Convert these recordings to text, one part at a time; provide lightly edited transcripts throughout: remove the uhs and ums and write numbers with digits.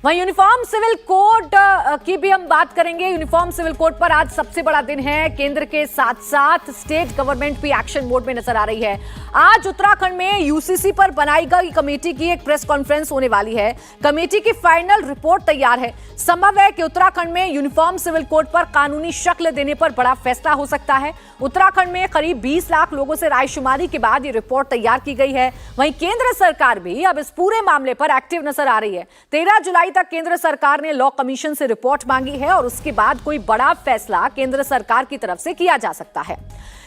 वहीं uniform civil code की भी हम बात करेंगे। यूनिफॉर्म सिविल कोड पर आज सबसे बड़ा दिन है। केंद्र के साथ साथ स्टेट गवर्नमेंट भी एक्शन मोड में नजर आ रही है। आज उत्तराखंड में यूसीसी पर बनाई गई कमेटी की एक प्रेस कॉन्फ्रेंस होने वाली है। कमेटी की फाइनल रिपोर्ट तैयार है। संभव है कि उत्तराखंड में यूनिफॉर्म सिविल कोड पर कानूनी शक्ल देने पर बड़ा फैसला हो सकता है। उत्तराखंड में करीब 20 लाख लोगों से रायशुमारी के बाद ये रिपोर्ट तैयार की गई है। वहीं केंद्र सरकार भी अब इस पूरे मामले पर एक्टिव नजर आ रही है। 13 जुलाई तक केंद्र सरकार ने लॉ कमीशन से रिपोर्ट मांगी है और उसके बाद कोई बड़ा फैसला केंद्र सरकार की तरफ से किया जा सकता है।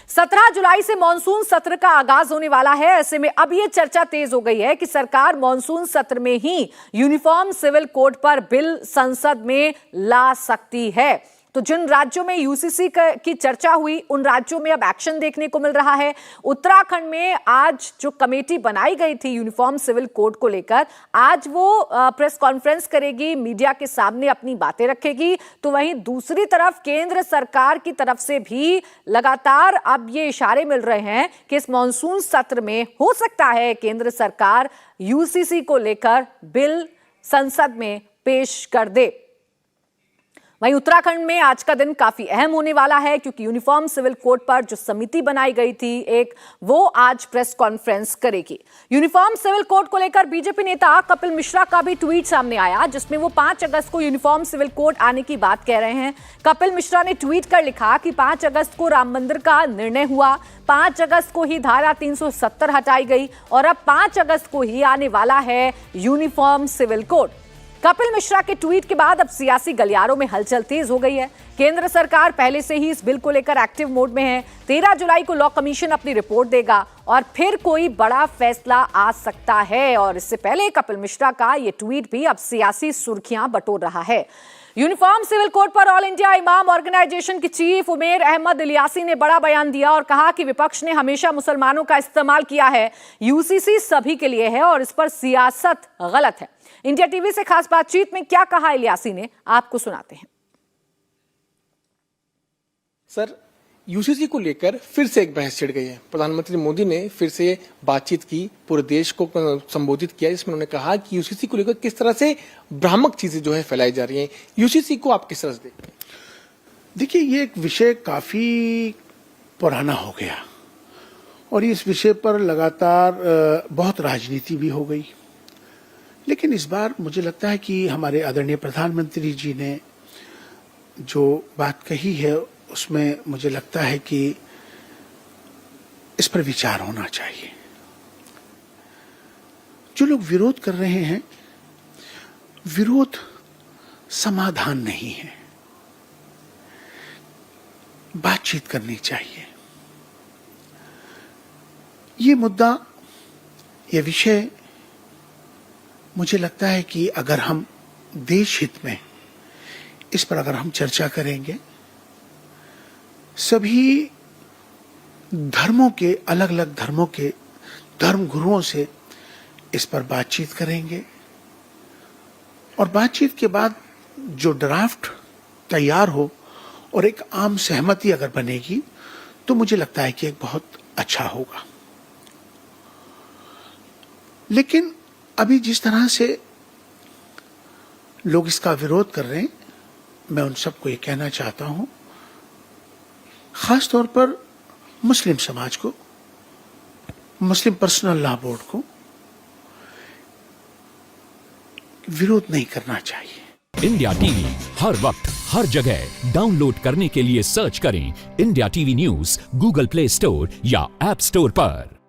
17 जुलाई से मॉनसून सत्र का आगाज होने वाला है। ऐसे में अब यह चर्चा तेज हो गई है कि सरकार मॉनसून सत्र में ही यूनिफॉर्म सिविल कोड पर बिल संसद में ला सकती है। तो जिन राज्यों में यूसीसी की चर्चा हुई उन राज्यों में अब एक्शन देखने को मिल रहा है। उत्तराखंड में आज जो कमेटी बनाई गई थी यूनिफॉर्म सिविल कोड को लेकर, आज वो प्रेस कॉन्फ्रेंस करेगी, मीडिया के सामने अपनी बातें रखेगी। तो वहीं दूसरी तरफ केंद्र सरकार की तरफ से भी लगातार अब ये इशारे मिल रहे हैं कि इस मॉनसून सत्र में हो सकता है केंद्र सरकार यूसीसी को लेकर बिल संसद में पेश कर दे। वहीं उत्तराखंड में आज का दिन काफी अहम होने वाला है क्योंकि यूनिफॉर्म सिविल कोड पर जो समिति बनाई गई थी वो आज प्रेस कॉन्फ्रेंस करेगी। यूनिफॉर्म सिविल कोड को लेकर बीजेपी नेता कपिल मिश्रा का भी ट्वीट सामने आया जिसमें वो 5 अगस्त को यूनिफॉर्म सिविल कोड आने की बात कह रहे हैं। कपिल मिश्रा ने ट्वीट कर लिखा कि 5 अगस्त को राम मंदिर का निर्णय हुआ, 5 अगस्त को ही धारा 370 हटाई गई और अब 5 अगस्त को ही आने वाला है uniform civil code. Kapil Mishra के ट्वीट के बाद अब सियासी गलियारों में हलचल तेज हो गई है। केंद्र सरकार पहले से ही इस बिल को लेकर एक्टिव मोड में है। 13 जुलाई को लॉ कमीशन अपनी रिपोर्ट देगा और फिर कोई बड़ा फैसला आ सकता है। और इससे पहले कपिल मिश्रा का यह ट्वीट भी अब सियासी सुर्खियां बटोर रहा है। यूनिफॉर्म सिविल कोड पर ऑल इंडिया इमाम ऑर्गेनाइजेशन की चीफ उमेर अहमद इलियासी ने बड़ा बयान दिया और कहा कि विपक्ष ने हमेशा मुसलमानों का इस्तेमाल किया है। यूसीसी सभी के लिए है और इस पर सियासत गलत है। इंडिया टीवी से खास बातचीत में क्या कहा इलियासी ने, आपको सुनाते हैं। सर, यूसीसी को लेकर फिर से एक बहस छिड़ गई है। प्रधानमंत्री मोदी ने फिर से बातचीत की, पूरे देश को संबोधित किया, जिसमें उन्होंने कहा कि यूसीसी को लेकर किस तरह से भ्रामक चीजें जो है फैलाई जा रही हैं। यूसीसी को आप किस तरह से देखते हैं? देखिए, ये एक विषय काफी पुराना हो गया और इस विषय पर लगातार बहुत राजनीति भी हो गई। लेकिन इस बार मुझे लगता है कि हमारे आदरणीय प्रधानमंत्री जी ने जो बात कही है उसमें मुझे लगता है कि इस पर विचार होना चाहिए। जो लोग विरोध कर रहे हैं, विरोध समाधान नहीं है, बातचीत करनी चाहिए। ये मुद्दा, ये विषय मुझे लगता है कि अगर हम देश हित में इस पर अगर हम चर्चा करेंगे, सभी धर्मों के, अलग अलग धर्मों के धर्म गुरुओं से इस पर बातचीत करेंगे और बातचीत के बाद जो ड्राफ्ट तैयार हो और एक आम सहमति अगर बनेगी तो मुझे लगता है कि एक बहुत अच्छा होगा। लेकिन अभी जिस तरह से लोग इसका विरोध कर रहे हैं, मैं उन सबको ये कहना चाहता हूं, खास तौर पर मुस्लिम समाज को, मुस्लिम पर्सनल लॉ बोर्ड को विरोध नहीं करना चाहिए। इंडिया टीवी हर वक्त हर जगह डाउनलोड करने के लिए सर्च करें India TV news Google play store या ऐप स्टोर पर।